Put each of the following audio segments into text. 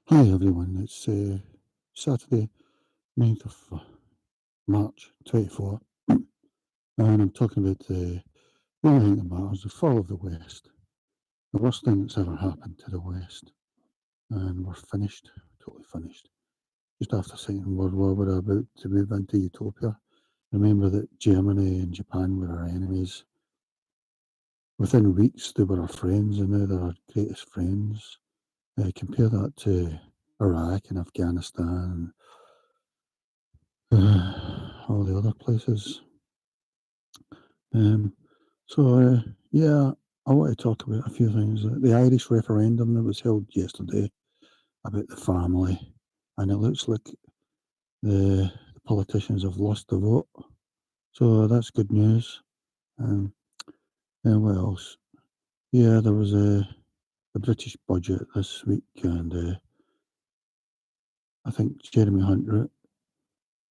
Hi everyone, it's Saturday, 9th of March 24, and I'm talking about the only thing that matters, the fall of the West, the worst thing that's ever happened to the West, and we're finished, totally finished. Just after Second World War, we're about to move into utopia. Remember that Germany and Japan were our enemies. Within weeks, they were our friends, and now they're our greatest friends. Compare that to Iraq and Afghanistan, all the other places. Um, yeah, I want to talk about a few things. The Irish referendum that was held yesterday about the family, and it looks like the politicians have lost the vote. So that's good news. Um, and what else? Yeah, there was the British budget this week, and I think Jeremy Hunt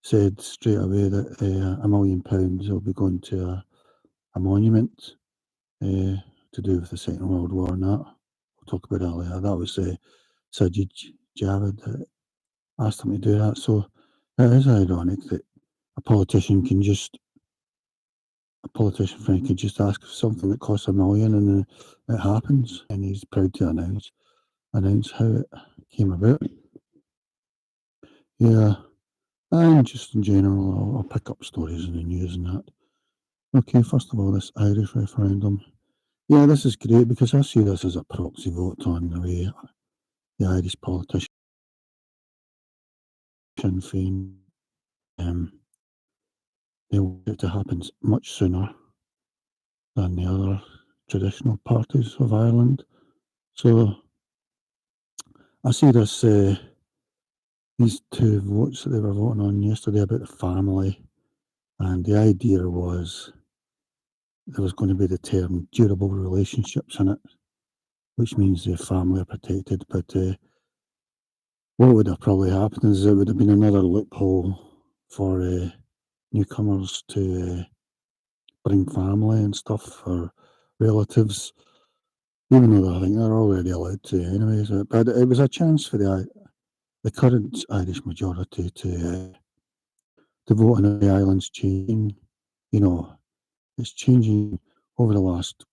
said straight away that £1 million will be going to a monument uh, to do with the Second World War and that. We'll talk about that later. That was Sajid Javid that asked him to do that. So it is ironic that a politician can just a politician friend can just ask for something that costs £1 million and it happens, and he's proud to announce how it came about. Yeah, and just in general, I'll pick up stories in the news and that. Okay, first of all, this Irish referendum. Yeah, this is great because I see this as a proxy vote on the way the Irish politician Sinn Féin. Um, they want it to happen much sooner than the other traditional parties of Ireland. So I see these two votes that they were voting on yesterday about the family, and the idea was there was going to be the term durable relationships in it, which means the family are protected. But what would have probably happened is there would have been another loophole for newcomers to bring family and stuff or relatives, even though I think they're already allowed to anyways. But it was a chance for the current Irish majority to vote on the island's changing. You know, it's changing over the last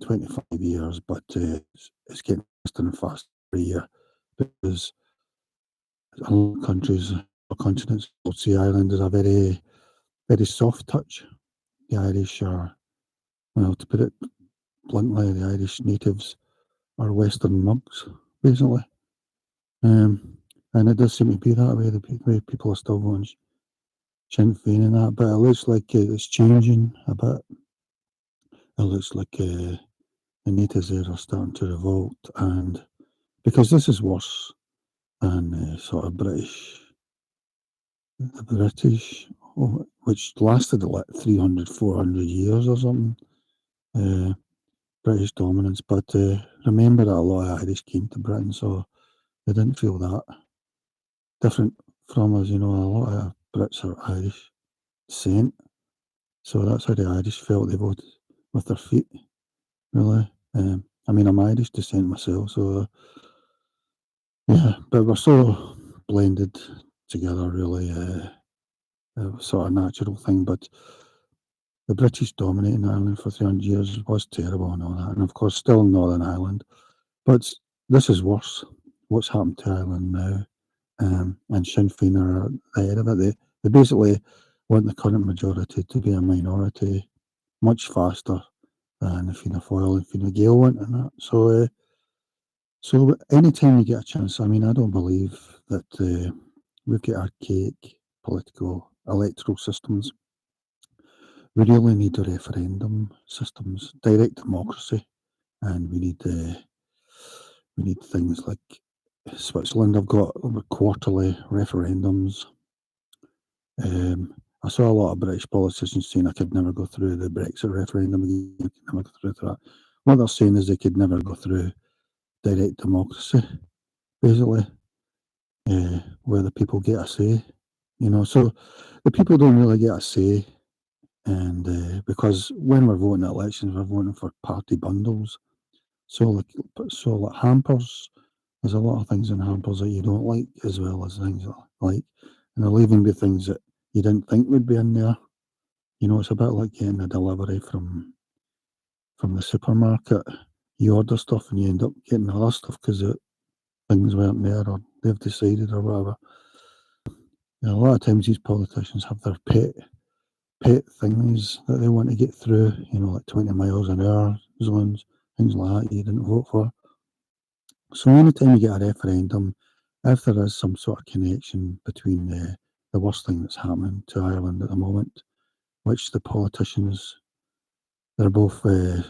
25 years, but it's getting faster and faster every year because a lot of countries or continents will see Ireland as a very, very soft touch. The Irish are, well, to put it bluntly, the Irish natives are Western mugs, basically. Um, and it does seem to be that way. The way people are still voting Sinn Féin and that, but it looks like it's changing a bit. It looks like the natives there are starting to revolt, and because this is worse than sort of the British, which lasted like 300, 400 years or something, uh, British dominance. But remember that a lot of Irish came to Britain, so they didn't feel that different from us. A lot of Brits are Irish descent, so that's how the Irish felt. They voted with their feet, really. I mean, I'm Irish descent myself, so yeah, but we're so blended together, really. It was sort of natural thing, but the British dominating Ireland for 300 years was terrible and all that, and of course, still Northern Ireland. But this is worse. What's happened to Ireland now? And Sinn Féin are ahead of it. They basically want the current majority to be a minority much faster than the Fianna Fáil and Fine Gael want and that. So anytime you get a chance, I mean, I don't believe that we've got archaic political electoral systems. We really need a referendum systems, direct democracy, and we need things like Switzerland have got quarterly referendums. I saw a lot of British politicians saying I could never go through the Brexit referendum again. I could never go through that. What they're saying is they could never go through direct democracy, basically, where the people get a say. So the people don't really get a say, and because when we're voting at elections, we're voting for party bundles. So like hampers There's a lot of things in Harper's that you don't like, as well as things that I like, and there'll even be things that you didn't think would be in there. It's a bit like getting a delivery from the supermarket. You order stuff and you end up getting other stuff because things weren't there or they've decided or whatever. A lot of times these politicians have their pet things that they want to get through, like 20 miles an hour zones, things like that you didn't vote for. So anytime you get a referendum, if there is some sort of connection between the worst thing that's happening to Ireland at the moment, which the politicians, they're both, they're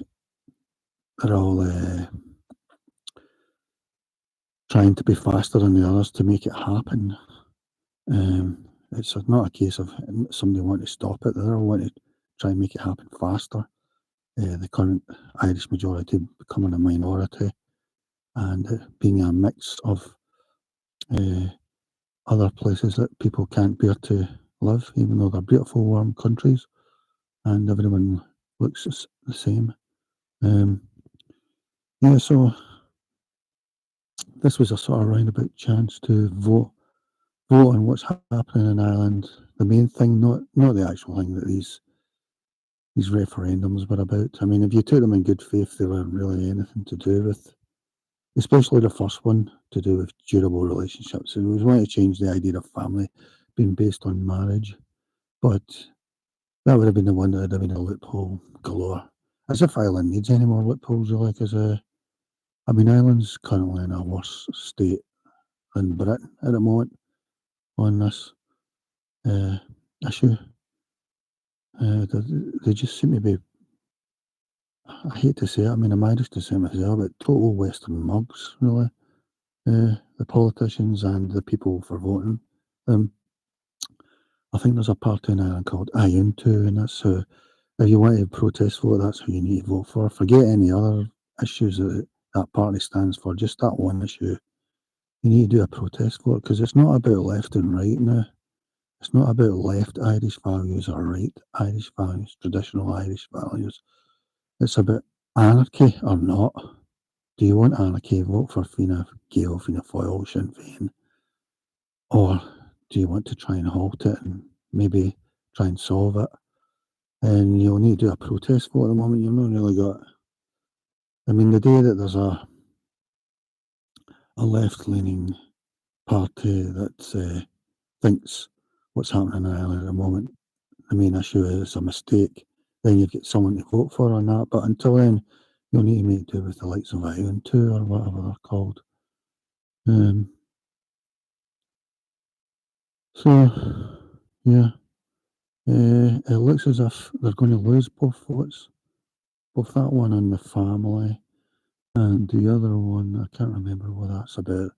all trying to be faster than the others to make it happen. It's not a case of somebody wanting to stop it, they all want to try and make it happen faster. The current Irish majority becoming a minority and being a mix of uh, other places that people can't bear to live, even though they're beautiful, warm countries, and everyone looks the same. Um, yeah, so this was a sort of roundabout chance to vote on what's happening in Ireland. The main thing, not the actual thing that these referendums were about. I mean, if you took them in good faith, they weren't really anything to do with, especially the first one, to do with durable relationships. It was wanting to change the idea of family being based on marriage, but that would have been the one that would have been a loophole galore. As if Ireland needs any more loopholes, really, because I mean, Ireland's currently in a worse state than Britain at the moment on this uh, issue. They just seem to be, I hate to say it, I mean, I'm Irish to say myself, but total Western mugs, really. The politicians and the people for voting. Um, I think there's a party in Ireland called Iuntu, and that's who, if you want to protest vote, that's who you need to vote for. Forget any other issues that that party stands for, just that one issue. You need to do a protest vote because it's not about left and right now. It's not about left Irish values or right Irish values, traditional Irish values. It's about anarchy or not. Do you want anarchy? Vote for Fianna Gael, Fianna Fáil, Sinn Féin. Or do you want to try and halt it and maybe try and solve it? And you'll need to do a protest vote at the moment. You've not really got. I mean, the day that there's a left leaning party that thinks what's happening in Ireland at the moment, the main issue is a mistake, then you've got someone to vote for on that. But until then, you'll need to make do with the likes of Ireland too, or whatever they're called. Um, so, yeah, it looks as if they're going to lose both votes, both that one and the family, and the other one, I can't remember what that's about.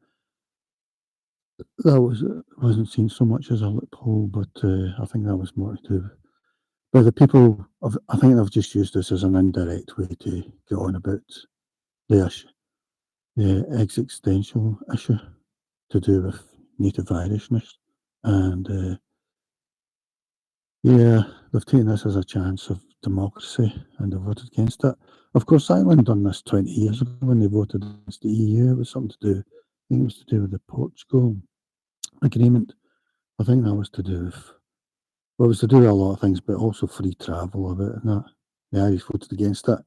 That wasn't seen so much as a loophole, but I think that was more to do. But the people, I think they've just used this as an indirect way to get on about the issue, the existential issue to do with native Irishness. And yeah, they've taken this as a chance of democracy and they've voted against it. Of course, Ireland done this 20 years ago when they voted against the EU. It was something to do, I think it was to do with the Portugal agreement. I think that was to do with, well, it was to do with a lot of things, but also free travel of it and that. The Irish voted against it.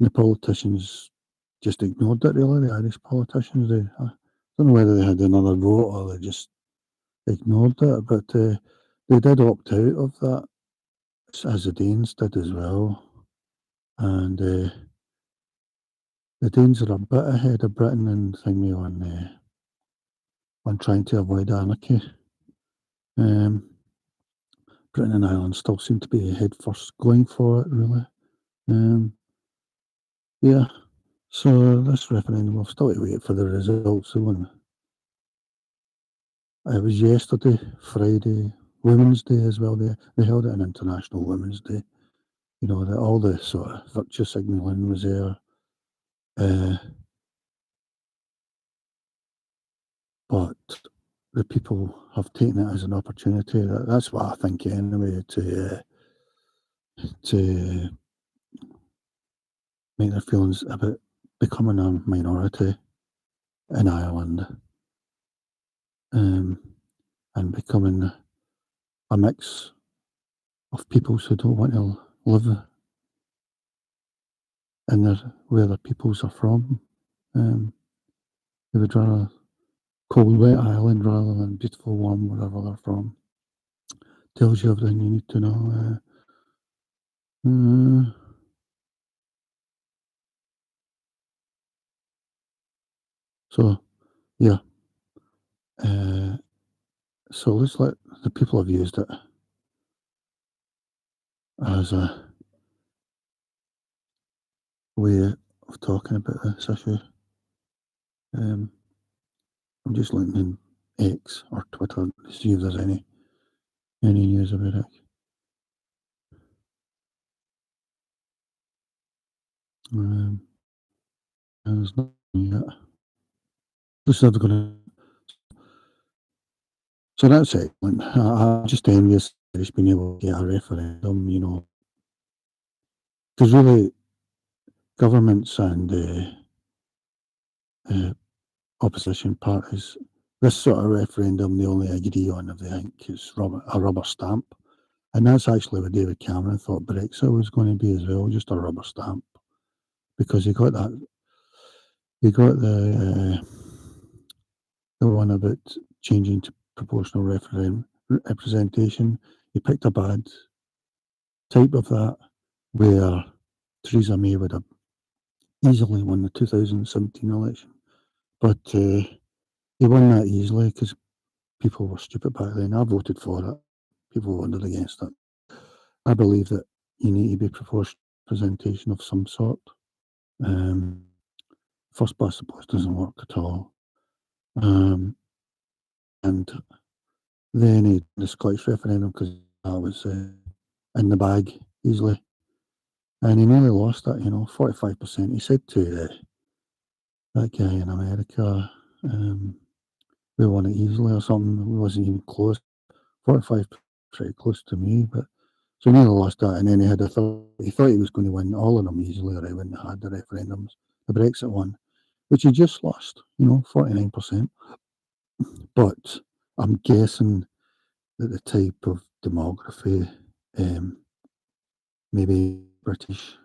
And the politicians just ignored it, really. The Irish politicians, I don't know whether they had another vote or they just ignored it, but they did opt out of that, as the Danes did as well. And the Danes are a bit ahead of Britain in thingy on trying to avoid anarchy. Um, Britain and Ireland still seem to be head first going for it, really. Um, yeah, so this referendum, we'll still to wait for the results. The one, it was yesterday, Friday, Women's Day as well. They held it on International Women's Day. All the sort of virtue signalling was there. But the people have taken it as an opportunity. That's what I think anyway, to make their feelings about becoming a minority in Ireland, um, and becoming a mix of peoples who don't want to live in where their peoples are from. Um, they would rather cold, wet Ireland rather than beautiful, warm, wherever they're from. Tells you everything you need to know. Uh, so, yeah. Uh, so looks like the people have used it as a way of talking about this issue. Um, I'm just looking in X or Twitter to see if there's any news about it. Um, and there's nothing yet. This is never going to. So that's excellent. I'm just envious that it's been able to get a referendum, because really governments and uh, opposition parties, this sort of referendum, they only agree on if they think it's a rubber stamp. And that's actually what David Cameron thought Brexit was going to be as well, just a rubber stamp, because he got the one about changing to proportional representation. He picked a bad type of that, where Theresa May would have easily won the 2017 election. But he won that easily because people were stupid back then. I voted for it. People voted against it. I believe that you need to be proportional representation of some sort. Um, First past the post doesn't work at all. And then the Scottish referendum, because that was in the bag easily. And he nearly lost that, 45%. He said to that guy in America, we won it easily or something. It wasn't even close. 45, pretty close to me. But so he nearly lost that. And then he thought he was going to win all of them easily, or he wouldn't have had the referendums. The Brexit one, which he just lost, 49%. But I'm guessing that the type of demography, maybe British,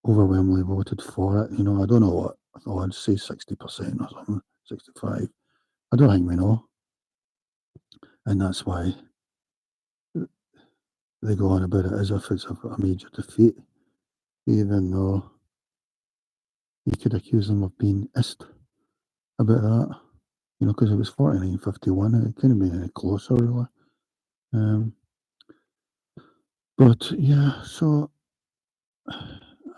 overwhelmingly voted for it. I don't know what. I'd say 60% or something, 65. I don't think we know. And that's why they go on about it as if it's a major defeat, even though you could accuse them of being ist about that, because it was 49-51. It couldn't have been any closer, really. But yeah, so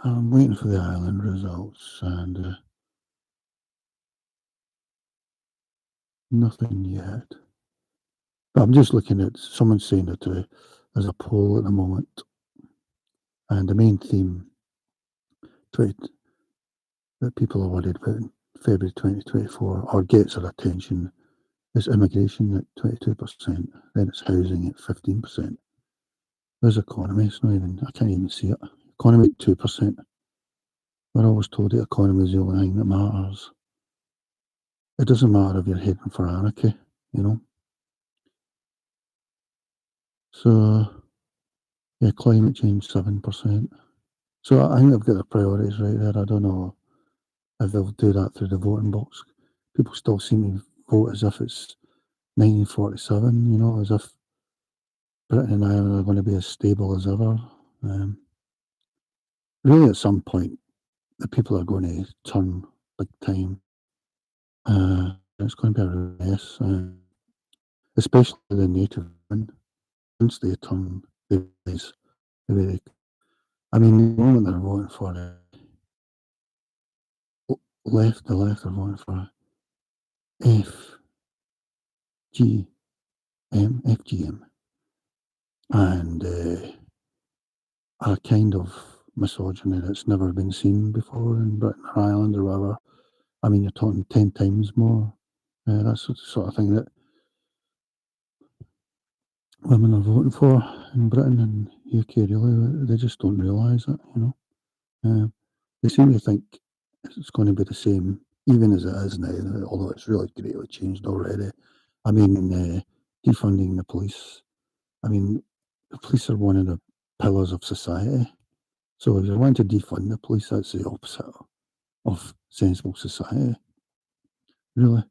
I'm waiting for the Ireland results, and nothing yet. But I'm just looking at someone saying that there's a poll at the moment, and the main theme that people are worried about in February 2024, or gets their attention, is immigration at 22%, then it's housing at 15%. There's economy, I can't even see it. Economy at 2%. We're always told the economy is the only thing that matters. It doesn't matter if you're heading for anarchy, you know. So, yeah, climate change 7%. So I think they've got their priorities right there. I don't know if they'll do that through the voting box. People still seem to vote as if it's 1947, as if Britain and Ireland are going to be as stable as ever. Really, at some point, the people are going to turn big time. It's going to be a mess, especially the native women. Once they turn, they realize the way I mean, the moment they're voting for the left are voting for FGM, and a kind of misogyny that's never been seen before in Britain or Ireland or whatever. I mean, you're talking 10 times more. That's the sort of thing that women are voting for in Britain and UK, really. They just don't realise it. They seem to think it's going to be the same even as it is now, although it's really greatly changed already. I mean, defunding the police. I mean, the police are one of the pillars of society. So if you want to defund the police, that's the opposite of sensible society, really.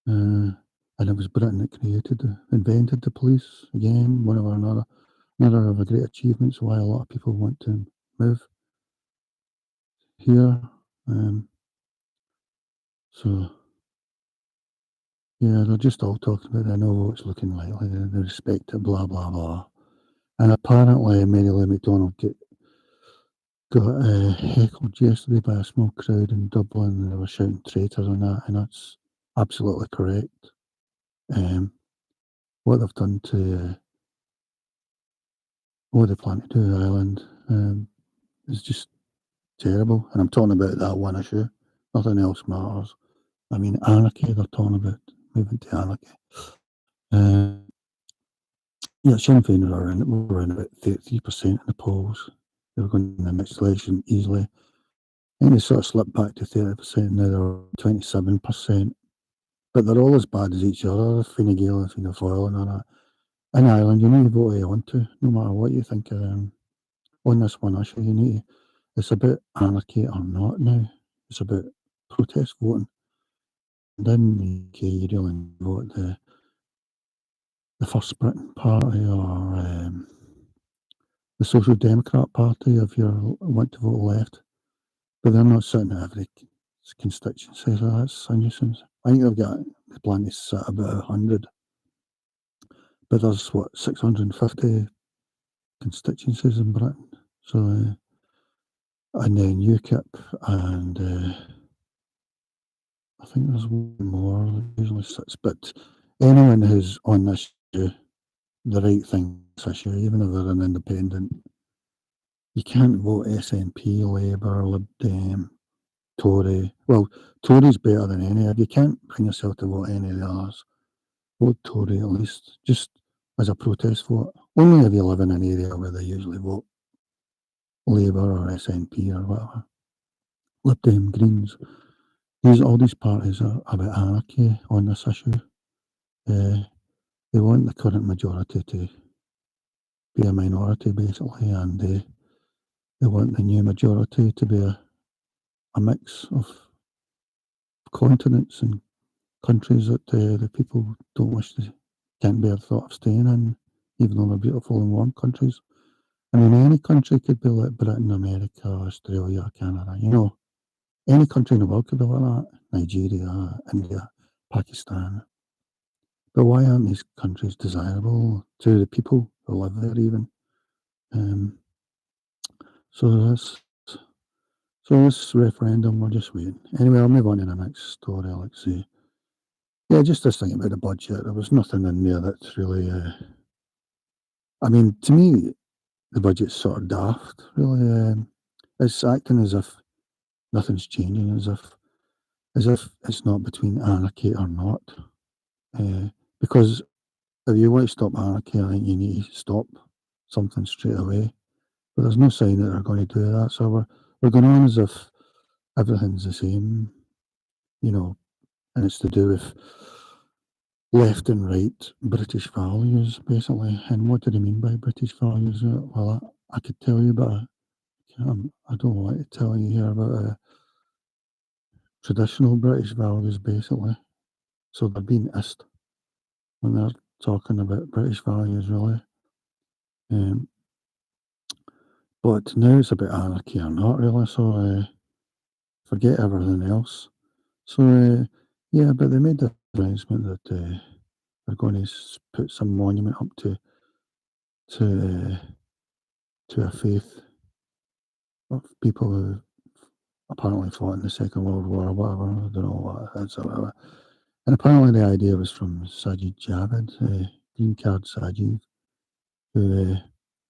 And it was Britain that invented the police again. One of another of the great achievements. Why a lot of people want to move here. Um, so yeah, they're just all talking about. I know what it's looking like. They respect it. Blah blah blah. And apparently, Mary Lou McDonald got heckled yesterday by a small crowd in Dublin, and they were shouting traitors and that, and that's absolutely correct. Um, what they've done to what they plan to do in Ireland is just terrible. And I'm talking about that one issue. Nothing else matters. I mean, anarchy, they're talking about moving to anarchy. Yeah, Sinn Féin were in about 33% in the polls. They were going in the next election easily. I think they sort of slipped back to 30%. Now they're 27%. But they're all as bad as each other, Fine Gael and Fianna Fáil and all that. In Ireland, you need to vote who you want to, no matter what you think of them. On this one issue, you need to, it's about anarchy or not now. It's about protest voting. And in the UK, you really vote the First Britain Party or the Social Democrat Party if you want to vote left. But they're not sitting at every constituency, so that's a nuisance. I think they plan to sit about 100. But there's, 650 constituencies in Britain. So, and then UKIP, and I think there's one more that usually sits. But anyone who's on this issue, the right thing, this issue, even if they're an independent, you can't vote SNP, Labour, Lib Dem, Tory. Well, Tory's better than any. If you can't bring yourself to vote any of the others, vote Tory at least, just as a protest vote. Only if you live in an area where they usually vote Labour or SNP or whatever. Lib Dem, Greens. All these parties are about anarchy on this issue. They want the current majority to be a minority, basically, and they want the new majority to be a mix of continents and countries that the people don't can't bear the thought of staying in, even though they're beautiful and warm countries. I mean, any country could be like Britain, America, Australia, Canada, any country in the world could be like that. Nigeria, India, Pakistan. But why aren't these countries desirable to the people who live there even? Um, so this referendum, we're just waiting. Anyway, I'll move on to the next story, Alexei. Yeah, just this thing about the budget. There was nothing in there that's really. I mean, to me, the budget's sort of daft. Really, it's acting as if nothing's changing, as if it's not between anarchy or not. Because if you want to stop anarchy, I think you need to stop something straight away. But there's no sign that they're going to do that. So we're going on as if everything's the same, and it's to do with left and right British values, basically. And what do they mean by British values? Well, I could tell you, but I don't like to tell you here about traditional British values, basically. So they're being ist when they're talking about British values, really. But now it's about anarchy or not, really. So forget everything else. So yeah, but they made the announcement that they're going to put some monument up to a faith of people who apparently fought in the Second World War or whatever. I don't know what it is or whatever. And apparently the idea was from Sajid Javid, Green Card Sajid, who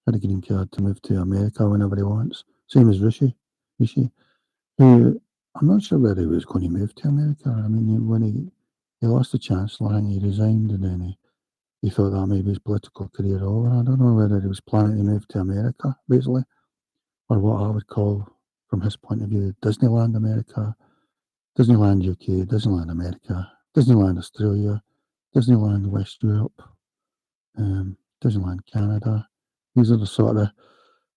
had a green card to move to America whenever he wants. Same as Rishi, who I'm not sure whether he was going to move to America. I mean, when he lost the chancellor and he resigned, and then he thought that maybe his political career over. I don't know whether he was planning to move to America, basically, or what I would call, from his point of view, Disneyland America, Disneyland UK, Disneyland America, Disneyland Australia, Disneyland West Europe, Disneyland Canada. These are the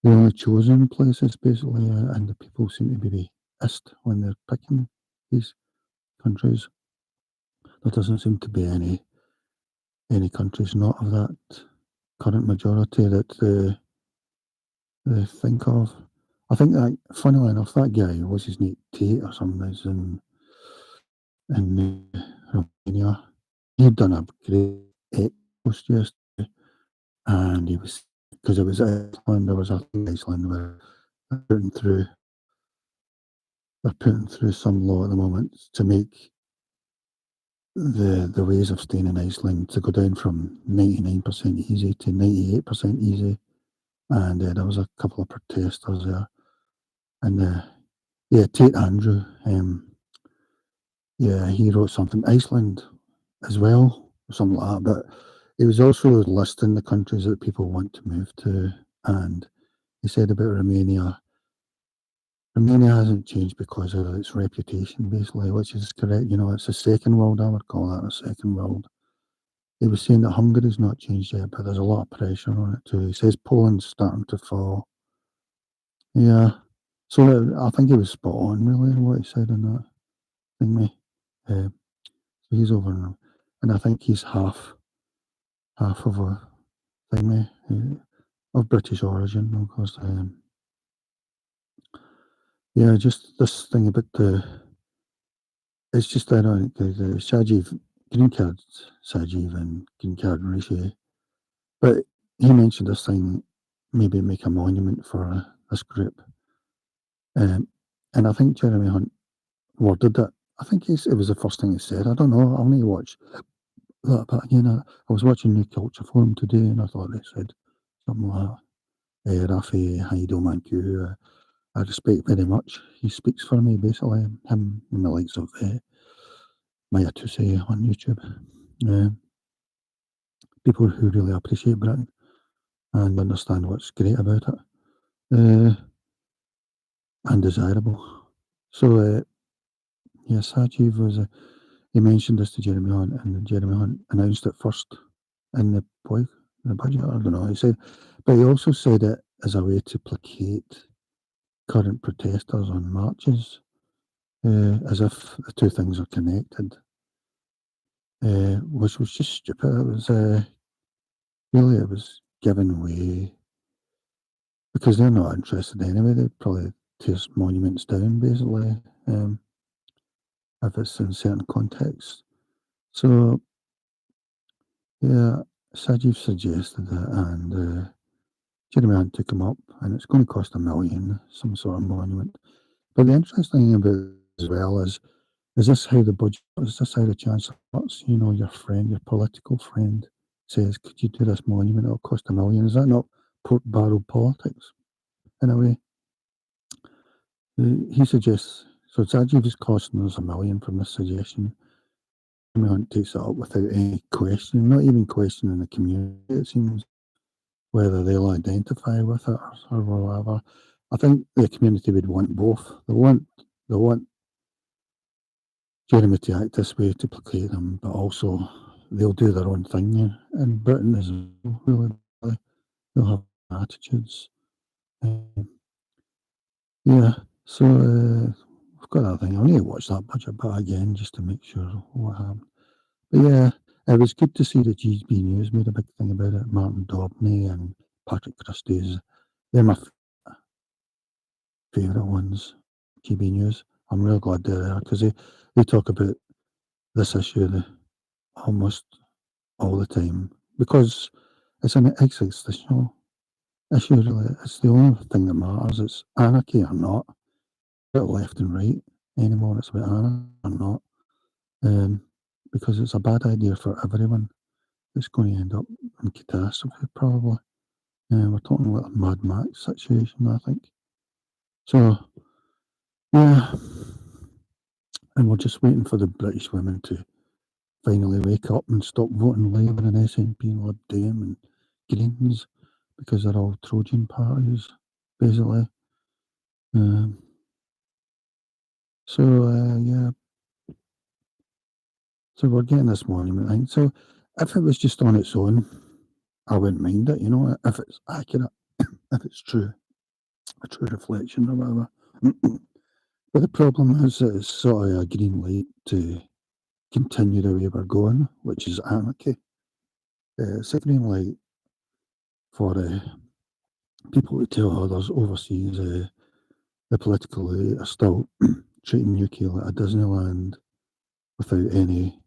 only chosen places basically, and the people seem to be the ist when they're picking these countries. There doesn't seem to be any countries not of that current majority that they think of. I think that, funnily enough, that guy, what's his name, Tate or something, is in Romania. He'd done a great post yesterday, and he was, because it was Iceland. There was a thing in Iceland where they're putting through they're putting through some law at the moment to make the ways of staying in Iceland to go down from 99% easy to 98% easy. And there was a couple of protesters there, and yeah, Tate Andrew, yeah, he wrote something Iceland as well, or something like that. But he was also listing the countries that people want to move to, and he said about Romania. Romania hasn't changed because of its reputation, basically, which is correct. You know, it's a second world. I would call that a second world. He was saying that Hungary's not changed yet, but there's a lot of pressure on it too. He says Poland's starting to fall. Yeah. So I think he was spot on, really, what he said in that thing, me. So he's over now. And I think he's half of a thing, me, of British origin, of course. Yeah, just this thing about it's just ironic. The Sajiv, green card Sajiv and green card Rishi. But he mentioned this thing, maybe make a monument for this group. And I think Jeremy Hunt worded it. I think it was the first thing he said. I don't know. I'll need to watch that. But again, I was watching New Culture Forum today, and I thought they said something like Rafi Haidomanku, I respect very much. He speaks for me, basically. Him and the likes of Maya Tusey on YouTube. Uh, People who really appreciate Britain and understand what's great about it, and desirable. So, yeah, Sajiv was, he mentioned this to Jeremy Hunt, and Jeremy Hunt announced it first in the budget. I don't know. He said, but he also said it as a way to placate current protesters on marches, as if the two things are connected, which was just stupid. It was really, it was giving way because they're not interested anyway. They'd probably tear monuments down, basically, if it's in certain contexts. So, yeah, Sajiv suggested it, and Jeremy Hunt took him up, and it's going to cost $1 million, some sort of monument. But the interesting thing about it as well is this how the budget, is this how the Chancellor works? You know, your friend, your political friend says, could you do this monument? It'll cost $1 million. Is that not pork barrel politics, in a way? He suggests, so Sajiv is costing us $1 million from this suggestion. Jeremy Hunt takes it up without any question, not even questioning the community, it seems, whether they'll identify with it or whatever. I think the community would want both. They want Jeremy to act this way to placate them, but also they'll do their own thing, in Britain as well, really. They'll have attitudes. Yeah, so I've got that thing. I need to watch that budget back again just to make sure what happened. But yeah, it was good to see that GB News made a big thing about it. Martin Dobney and Patrick Christie's. They're my favourite ones, GB News. I'm real glad they're there because they talk about this issue almost all the time because it's an existential issue, really. It's the only thing that matters. It's anarchy or not. It's about left and right anymore. It's about anarchy or not. Because it's a bad idea for everyone. It's going to end up in catastrophe, probably. We're talking about a Mad Max situation, I think. So, yeah. And we're just waiting for the British women to finally wake up and stop voting Labour and SNP and Lib Dem and Greens because they're all Trojan parties, basically. So, yeah, So we're getting this monument thing. So if it was just on its own, I wouldn't mind it, you know, if it's accurate, if it's true, a true reflection or whatever. But the problem is that it's sort of a green light to continue the way we're going, which is anarchy. It's a green light for people to tell others overseas the political elite are still treating UK like a Disneyland without any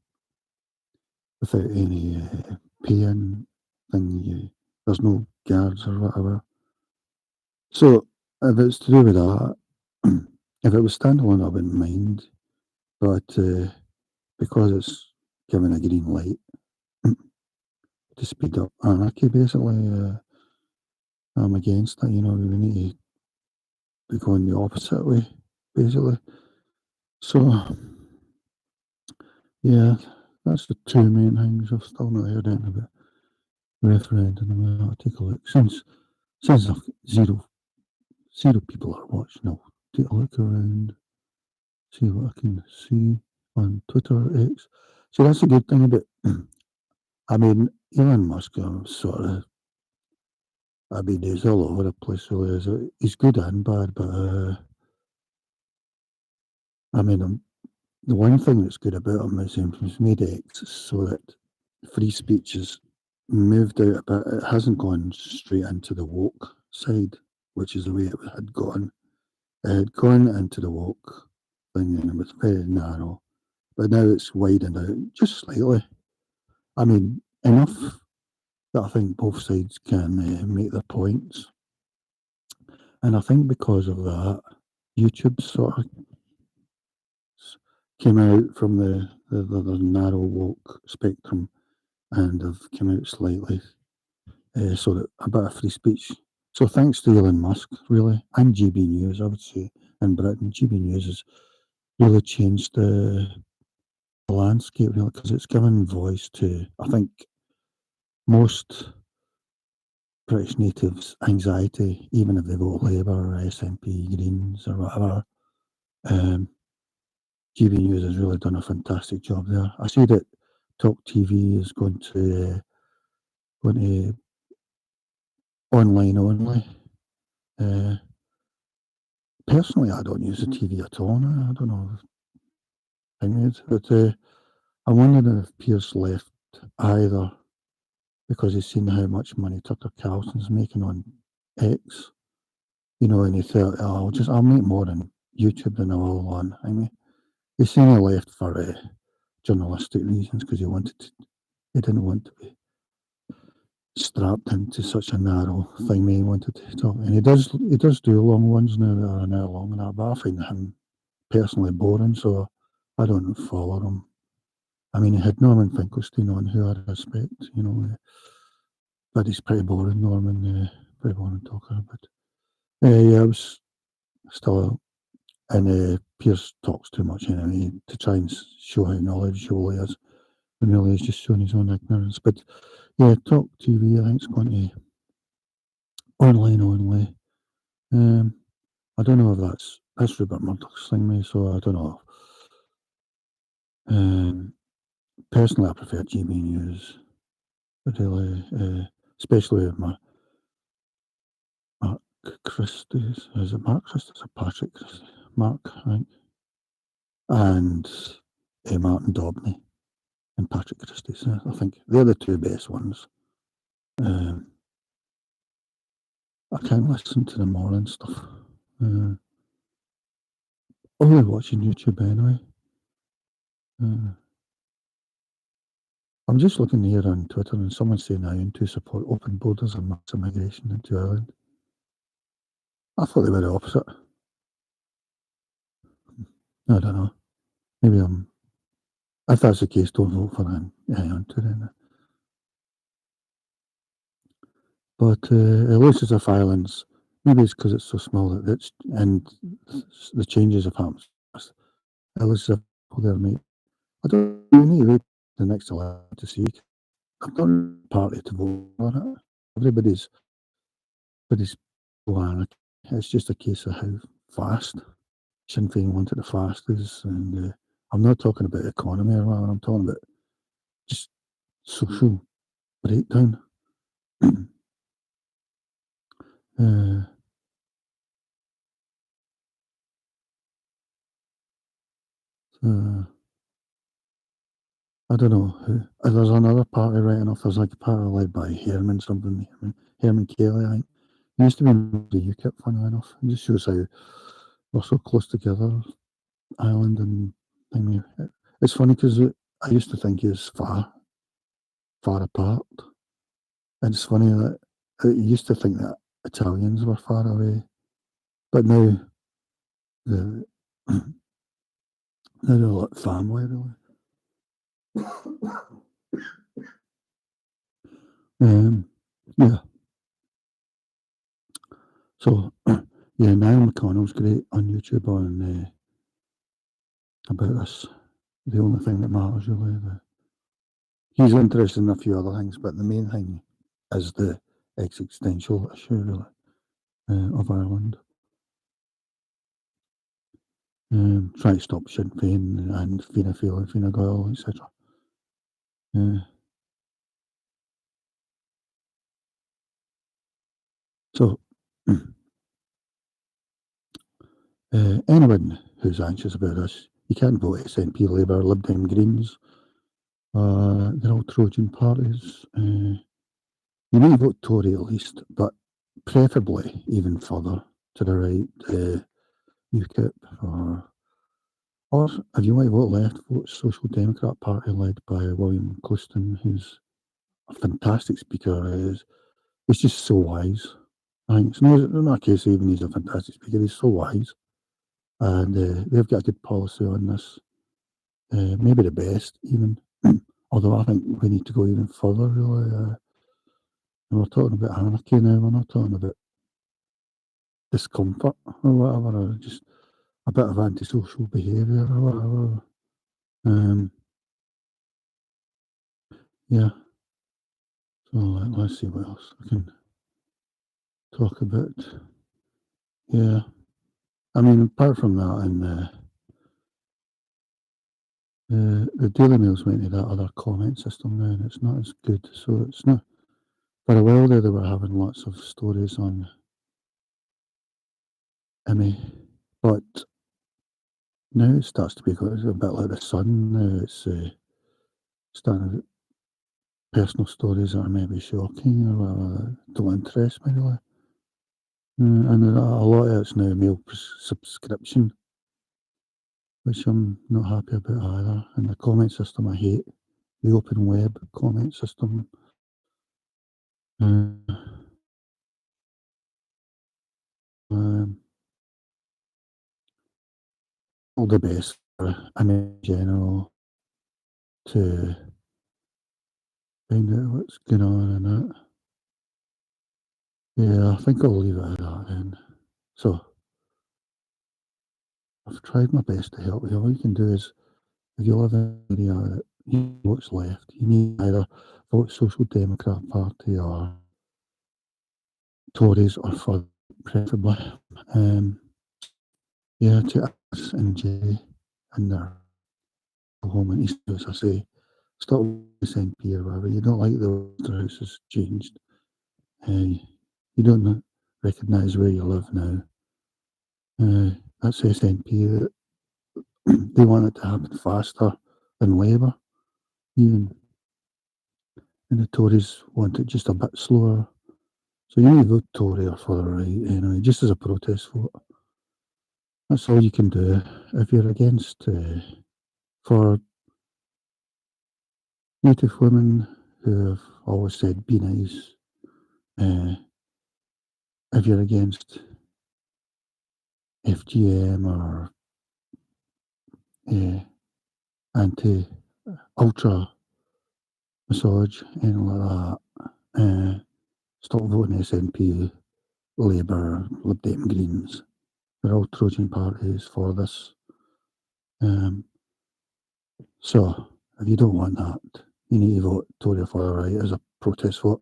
paying thing. There's no guards or whatever. So if it's to do with that, if it was standalone, I wouldn't mind. But because it's given a green light to speed up anarchy, basically, I'm against that. You know, we need to be going the opposite way, basically. So yeah, that's the two main things. I've still not heard anything about referendum. I'm going to take a look. Since I've got zero people are watching, I'll take a look around, see what I can see on Twitter, X. So that's a good thing about. I mean, Elon Musk, sort of. I mean, he's all over the place. Really, he's good and bad, but I mean, the one thing that's good about him is he's made X so that free speech has moved out a bit. It hasn't gone straight into the woke side, which is the way it had gone. It had gone into the woke thing and it was very narrow, but now it's widened out just slightly. I mean, enough that I think both sides can make their points. And I think because of that, YouTube sort of came out from the narrow woke spectrum and have come out slightly, so that a bit of free speech. So thanks to Elon Musk, really, and GB News, I would say, in Britain, GB News has really changed the landscape, really, because it's given voice to, I think, most British natives' anxiety, even if they vote Labour or SNP, Greens or whatever. GB News has really done a fantastic job there. I see that Talk TV is going to online only. Uh, Personally, I don't use the TV at all now. I don't know if thing is, but I'm wondering if Pierce left either because he's seen how much money Tucker Carlson's making on X, you know, and he thought, oh, I'll make more on YouTube than I will on. I mean, he's saying he left for journalistic reasons because he didn't want to be strapped into such a narrow thing. He wanted to talk, and he does do long ones now that are an hour long and that, but I find him personally boring, so I don't follow him. I mean, he had Norman Finkelstein on, who I respect, you know, but he's pretty boring, Norman, pretty boring talker. But yeah, I was still, and Pierce talks too much anyway to try and show how knowledgeable he is, when really he's just showing his own ignorance. But yeah, Talk TV, I think it's going to online only. I don't know if that's Rupert Murdoch's thing, mate, so I don't know. Personally, I prefer GB News, really, especially with Mark Christie's. Is it Mark Christie's or Patrick Christie? Mark, I think. And Martin Dobney and Patrick Christie's. I think they're the two best ones. I can't listen to the morning stuff. Only watching YouTube anyway. I'm just looking here on Twitter and someone's saying I to support open borders and mass immigration into Ireland. I thought they were the opposite. I don't know. Maybe if that's the case, don't vote for Ion to then. But Elizabeth Islands, maybe it's because it's so small that it's, and the changes have happened. Elizabeth, there, mate. I don't need to wait the next election to see. I've got a party to vote on it. Everybody's one. It's just a case of how fast Sinn Féin wanted the fastest, and I'm not talking about economy or whatever. I'm talking about just social breakdown. uh, uh, I don't know. There's another party right enough. There's like a party led by Herman something, Herman Kelly, I think. He used to be in the UKIP, funny enough. It just shows how we're so close together, Ireland and thing. It's funny because I used to think he was far apart. And it's funny that I used to think that Italians were far away, but now the now they're like family, really. Um, yeah. So yeah, Niall McConnell's great on YouTube on about this. The only thing that matters really. He's interested in a few other things, but the main thing is the existential issue really of Ireland. Trying to stop Sinn Féin and Fianna Fáil and Fine Gael, etc. So anyone who's anxious about this, you can't vote SNP, Labour, Lib Dem, Greens. They're all Trojan parties. You need to vote Tory at least, but preferably even further to the right, UKIP or if you want to vote left, vote Social Democrat Party led by William Clouston, who's a fantastic speaker. He's just so wise. I think it's not a case even he's a fantastic speaker. He's so wise, and they've got a good policy on this. Maybe the best even. Although I think we need to go even further. Really, and we're talking about anarchy now. We're not talking about discomfort or whatever, or just a bit of antisocial behaviour or whatever. Yeah. So let's see what else we can talk about. Yeah. I mean, apart from that, and the Daily Mail's went to that other comment system now, and it's not as good. So it's not. For a while there, they were having lots of stories on Emmy, but now it starts to be a bit like the Sun. Now it's starting personal stories that are maybe shocking or whatever that don't interest me really. And a lot of it's now mail subscription, which I'm not happy about either. And the comment system I hate, the open web comment system. Um, all the best for in general to find out what's going on and that. Yeah, I think I'll leave it at that then. So I've tried my best to help you. All you can do is, if you live in an area that you know what's left, you need either vote Social Democrat Party or Tories or further, preferably. Yeah, to us and Jay and their home in East, as I say, stop this MP or whatever. You don't like the way the house has changed. You don't recognise where you live now. That's SNP that they want it to happen faster than Labour, even, and the Tories want it just a bit slower. So you need to vote Tory or further right anyway, just as a protest vote. That's all you can do. If you're against, for Native women who have always said be nice, if you're against FGM or anti ultra massage, anything like that, stop voting SNP, Labour, Lib Dem, Greens. They're all Trojan parties for this. So if you don't want that, you need to vote Tory for the right as a protest vote.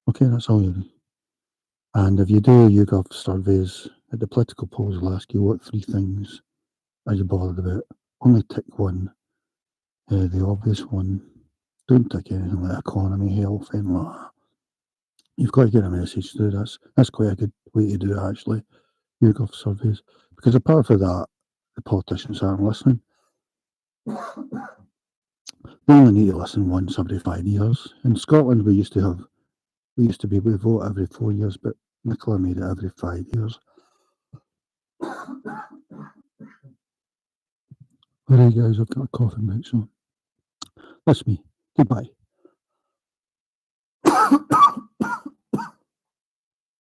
Okay, that's all you need. And if you do YouGov surveys, at the political polls will ask you what 3 things are you bothered about. only tick one, the obvious one. Don't tick anything like economy, health, anything like that. You've got to get a message through. That's quite a good way to do it, actually. YouGov surveys, because apart from that, the politicians aren't listening. They only need to listen once every 5 years. In Scotland, we used to be able to vote every 4 years, but Nicola made it every 5 years. All right, guys, I've got a coughing bout, so that's me. Goodbye.